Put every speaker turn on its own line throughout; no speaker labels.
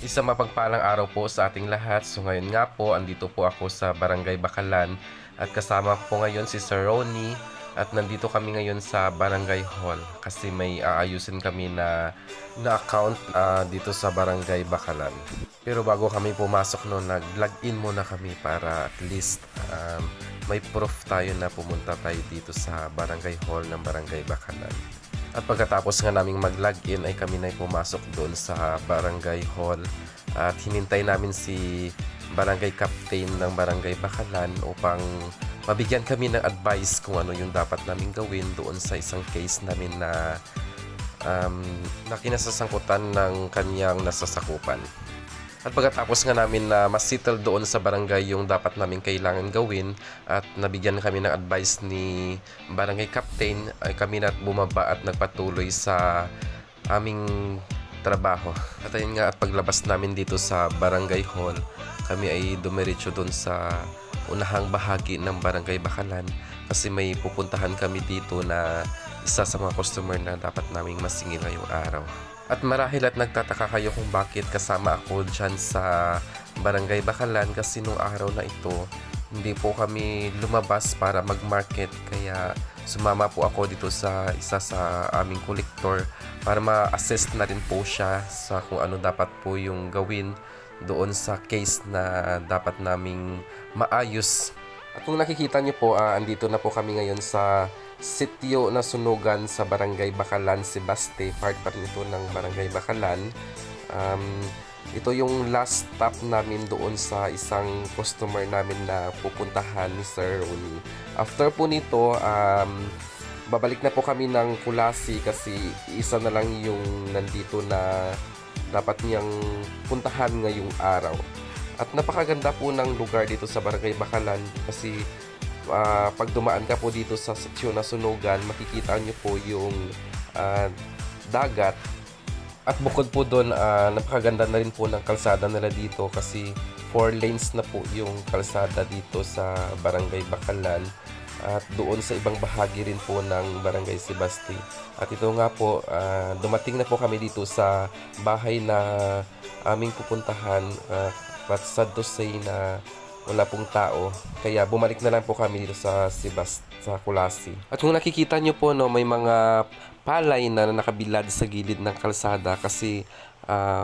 Isang mapagpalang araw po sa ating lahat. So ngayon nga po, andito po ako sa Barangay Bakalan at kasama ko po ngayon si Sir Ronnie at nandito kami ngayon sa Barangay Hall kasi may aayusin kami na account dito sa Barangay Bakalan. Pero bago kami pumasok noon, nag-login muna kami para at least may proof tayo na pumunta tayo dito sa Barangay Hall ng Barangay Bakalan. At pagkatapos nga naming mag-login ay kami na pumasok doon sa Barangay Hall at hinintay namin si Barangay Captain ng Barangay Bakalan upang mabigyan kami ng advice kung ano yung dapat namin gawin doon sa isang case namin na kinasasangkutan ng kanyang nasasakupan. At pagkatapos nga namin na mas-settle doon sa barangay yung dapat namin kailangan gawin at nabigyan kami ng advice ni barangay captain, ay kami na bumaba at nagpatuloy sa aming trabaho. At ayun nga, at paglabas namin dito sa barangay hall, kami ay dumiretso doon sa unahang bahagi ng Barangay Bakalan kasi may pupuntahan kami dito na isa sa mga customer na dapat naming masingil ngayong araw. At marahil at nagtataka kayo kung bakit kasama ako dyan sa Barangay Bakalan kasi nung araw na ito hindi po kami lumabas para mag-market kaya sumama po ako dito sa isa sa aming kolektor para ma-assist na rin po siya sa kung ano dapat po yung gawin doon sa case na dapat naming maayos. At kung nakikita niyo po, andito na po kami ngayon sa sitio na sunugan sa Barangay Bakalan, Sebaste, part pa rin ito ng Barangay Bakalan. Ito yung last stop namin doon sa isang customer namin na pupuntahan ni Sir Ronnie. After po nito, babalik na po kami ng Kulasi kasi isa na lang yung nandito na dapat niyang puntahan ngayong araw. At napakaganda po ng lugar dito sa Barangay Bakalan kasi pag dumaan ka po dito sa sitio na sunugan, makikita nyo po yung dagat. At bukod po doon, napakaganda na rin po ng kalsada nila dito kasi 4 lanes na po yung kalsada dito sa Barangay Bakalan at doon sa ibang bahagi rin po ng Barangay Sebaste. At ito nga po, dumating na po kami dito sa bahay na aming pupuntahan, but sad to say na wala pong tao. Kaya bumalik na lang po kami dito sa sa Kulasi. At kung nakikita nyo po, no, may mga palay na nakabilad sa gilid ng kalsada kasi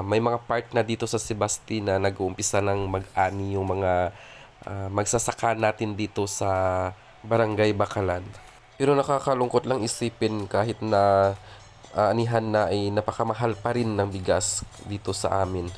may mga part na dito sa Sebaste na nag-uumpisa ng mag-ani yung mga magsasaka natin dito sa Barangay Bakalan. Pero nakakalungkot lang isipin kahit na anihan na ay napakamahal pa rin ng bigas dito sa amin.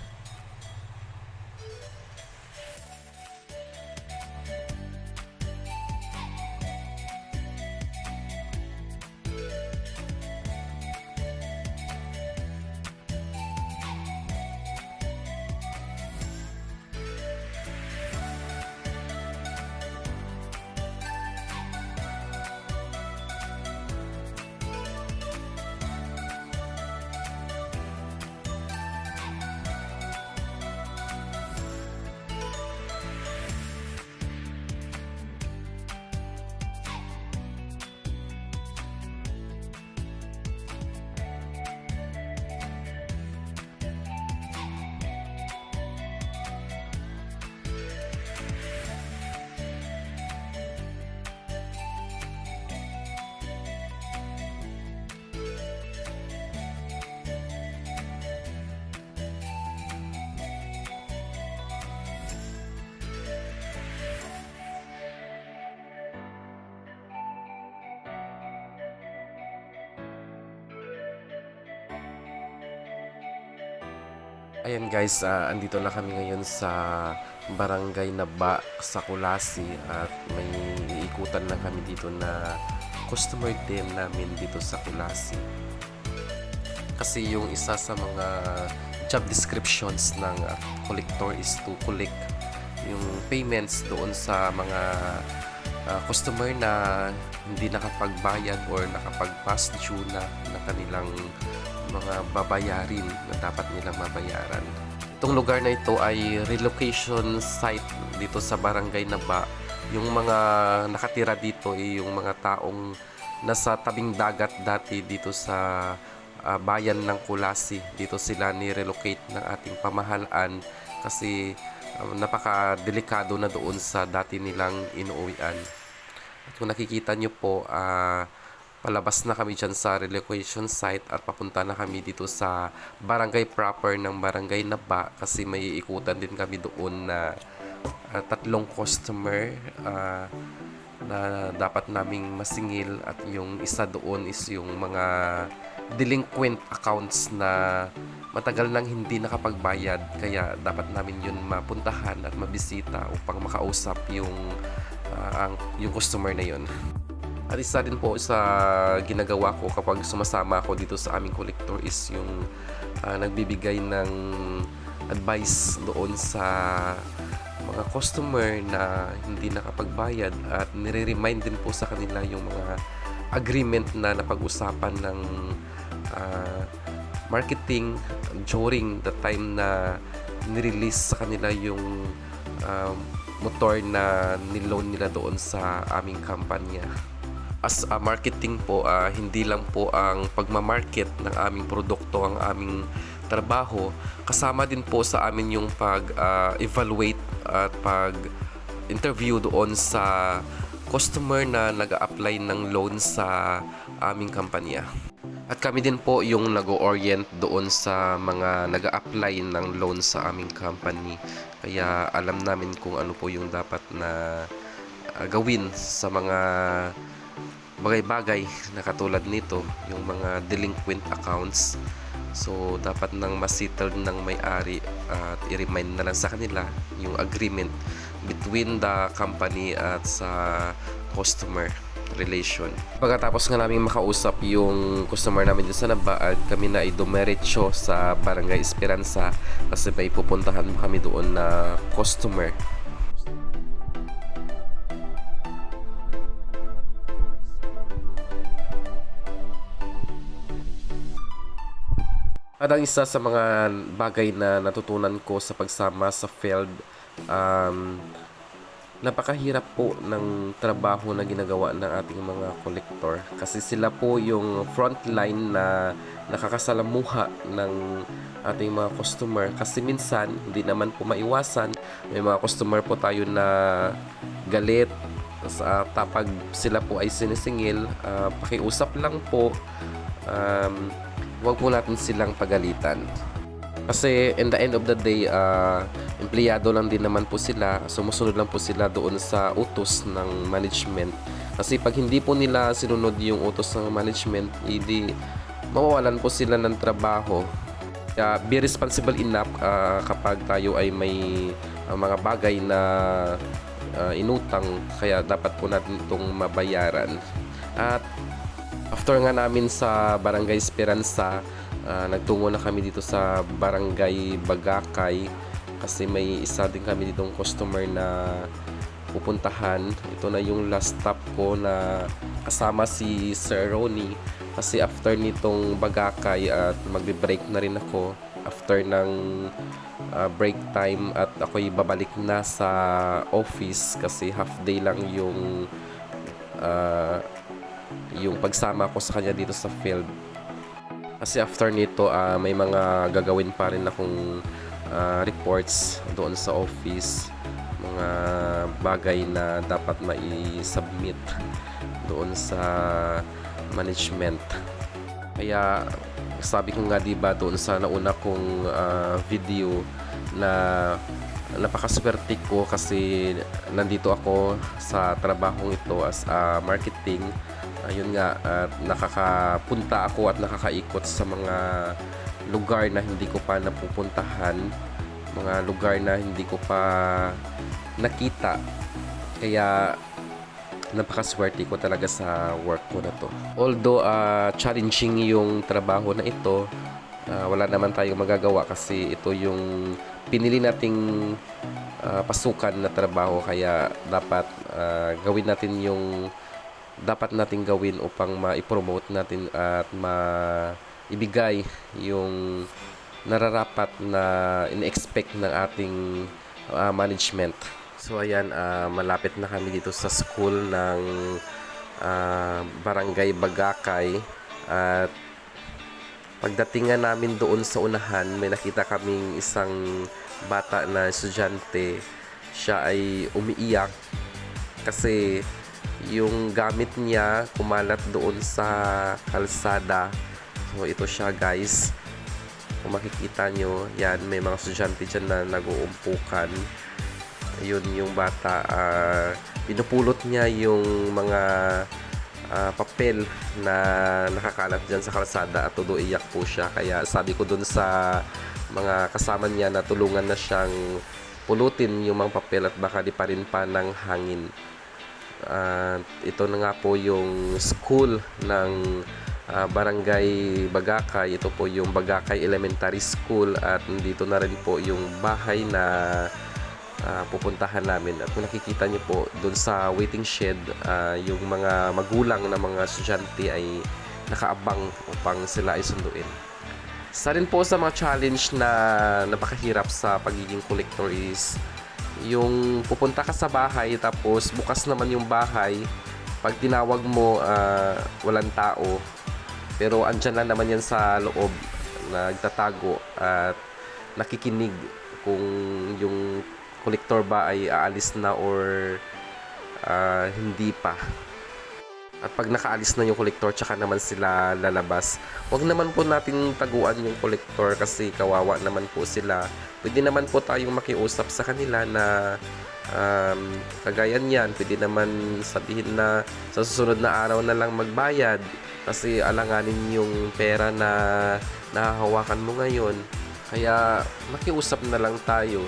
Ayan guys, andito na kami ngayon sa Barangay Naba sa Kulasi at may iikutan na kami dito na customer din namin dito sa Kulasi. Kasi yung isa sa mga job descriptions ng collector is to collect yung payments doon sa mga customer na hindi nakapagbayad or nakapag-past due na kanilang mga babayarin na dapat nilang mabayaran. Itong lugar na ito ay relocation site dito sa Barangay Naba. Yung mga nakatira dito ay yung mga taong nasa tabing dagat dati dito sa bayan ng Kulasi. Dito sila ni-relocate ng ating pamahalaan kasi napaka-delikado na doon sa dati nilang inuuwian. At kung nakikita nyo po, palabas na kami dyan sa relocation site at papunta na kami dito sa barangay proper ng Barangay Naba kasi may ikutan din kami doon na 3 customer na dapat naming masingil at yung isa doon is yung mga delinquent accounts na matagal nang hindi nakapagbayad kaya dapat namin yun mapuntahan at mabisita upang makausap yung customer na yun. At isa din po sa ginagawa ko kapag sumasama ako dito sa aming collector is yung nagbibigay ng advice doon sa mga customer na hindi nakapagbayad at nire-remind din po sa kanila yung mga agreement na napag-usapan ng marketing during the time na nirelease sa kanila yung motor na niloan nila doon sa aming kampanya. As a marketing po, hindi lang po ang pagmamarket ng aming produkto ang aming trabaho. Kasama din po sa amin yung pag-evaluate at pag-interview doon sa customer na nag-a-apply ng loan sa aming kampanya. At kami din po yung nag-orient doon sa mga nag-a-apply ng loan sa aming company. Kaya alam namin kung ano po yung dapat na gawin sa mga bagay-bagay na katulad nito, yung mga delinquent accounts. So, dapat nang masettle ng may-ari at i-remind na lang sa kanila yung agreement between the company at sa customer relation. Pagkatapos nga namin makausap yung customer namin dito sa Naba at kami na idumiretso sa Barangay Esperanza kasi may pupuntahan kami doon na customer. At ang isa sa mga bagay na natutunan ko sa pagsama sa field, napakahirap po ng trabaho na ginagawa ng ating mga collector kasi sila po yung front line na nakakasalamuha ng ating mga customer kasi minsan hindi naman po maiwasan, may mga customer po tayo na galit sa tapag sila po ay sinisingil, pakiusap lang po, huwag po natin silang pagalitan. Kasi in the end of the day, empleyado lang din naman po sila. Sumusunod lang po sila doon sa utos ng management. Kasi pag hindi po nila sinunod yung utos ng management, hindi mawawalan po sila ng trabaho. Kaya be responsible enough kapag tayo ay may mga bagay na inutang. Kaya dapat po natin itong mabayaran. At after nga namin sa Barangay Esperanza, nagtungo na kami dito sa Barangay Bagakay kasi may isa din kami ditong customer na pupuntahan. Ito na yung last stop ko na kasama si Sir Ronnie kasi after nitong Bagakay at magbe-break na rin ako after ng break time at ako'y babalik na sa office kasi half day lang yung pagsama ko sa kanya dito sa field. Kasi after nito, may mga gagawin pa rin akong reports doon sa office. Mga bagay na dapat mai-submit doon sa management. Kaya sabi ko nga diba doon sa nauna kong video na napakaswerte ko kasi nandito ako sa trabahong ito as marketing. Ayun nga, nakakapunta ako at nakakaikot sa mga lugar na hindi ko pa napupuntahan, mga lugar na hindi ko pa nakita. Kaya napakaswerte ko talaga sa work ko na to. Although challenging yung trabaho na ito, wala naman tayong magagawa kasi ito yung pinili nating pasukan na trabaho, kaya dapat gawin natin yung dapat nating gawin upang ma-promote natin at maibigay yung nararapat na in-expect ng ating management. So ayan, malapit na kami dito sa school ng Barangay Bagakay at Pagdating nga namin doon sa unahan, may nakita kaming isang bata na estudyante. Siya ay umiiyak kasi yung gamit niya kumalat doon sa kalsada. So ito siya guys. Kung makikita nyo, yan, may mga estudyante dyan na nag-uumpukan. Yun yung bata. Pinupulot niya yung mga papel na nakakalat dyan sa kalsada at todo iyak po siya. Kaya sabi ko dun sa mga kasama niya na tulungan na siyang pulutin yung mga papel at baka di pa rin pa ng hangin. Ito na nga po yung school ng Barangay Bagakay. Ito po yung Bagakay Elementary School at dito na rin po yung bahay na pupuntahan namin. At kung nakikita nyo po doon sa waiting shed, yung mga magulang na mga estudyante ay nakaabang upang sila ay sunduin. Isa rin po sa mga challenge na napakahirap sa pagiging collector is yung pupunta ka sa bahay tapos bukas naman yung bahay, pag tinawag mo walang tao, pero andyan lang naman yan sa loob, nagtatago at nakikinig kung yung collector ba ay aalis na or hindi pa. At pag nakaalis na yung collector, tsaka naman sila lalabas. Huwag naman po natin taguan yung collector kasi kawawa naman po sila. Pwede naman po tayong makiusap sa kanila na kagaya niyan. Pwede naman sabihin na sa susunod na araw na lang magbayad kasi alanganin yung pera na nahahawakan mo ngayon. Kaya makiusap na lang tayo.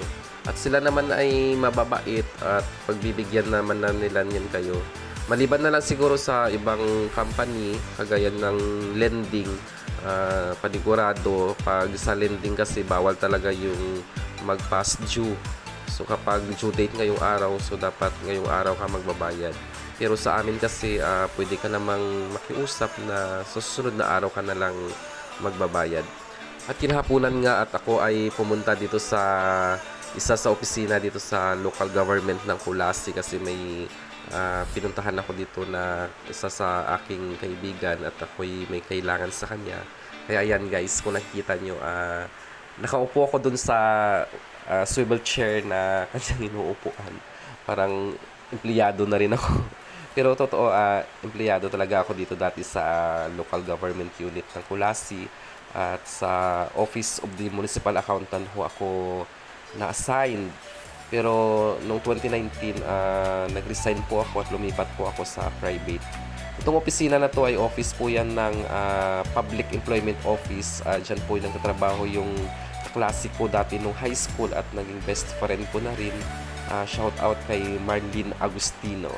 At sila naman ay mababait at pagbibigyan naman na nila niyan kayo. Maliban na lang siguro sa ibang company, kagaya ng lending, panigurado. Pag sa lending kasi bawal talaga yung mag-past due. So kapag due date ngayong araw, so dapat ngayong araw ka magbabayad. Pero sa amin kasi pwede ka namang makiusap na sa susunod na araw ka na lang magbabayad. At kinahaponan nga at ako ay pumunta dito sa isa sa opisina dito sa local government ng Kulasi kasi may pinuntahan ako dito na isa sa aking kaibigan at ako'y may kailangan sa kanya. Kaya ayan guys, kung nakikita nyo, nakaupo ako dun sa swivel chair na kanyang inuupuan. Parang empleyado na rin ako. Pero totoo, empleyado talaga ako dito dati sa local government unit ng Kulasi at sa Office of the Municipal Accountant ho ako na-assigned. Pero noong 2019, nag-resign po ako at lumipat po ako sa private. Itong opisina na to ay office po yan ng Public Employment Office. Diyan po yung nagtatrabaho yung kaklase ko dati nung high school at naging best friend ko na rin. Shout out kay Marlene Agustino.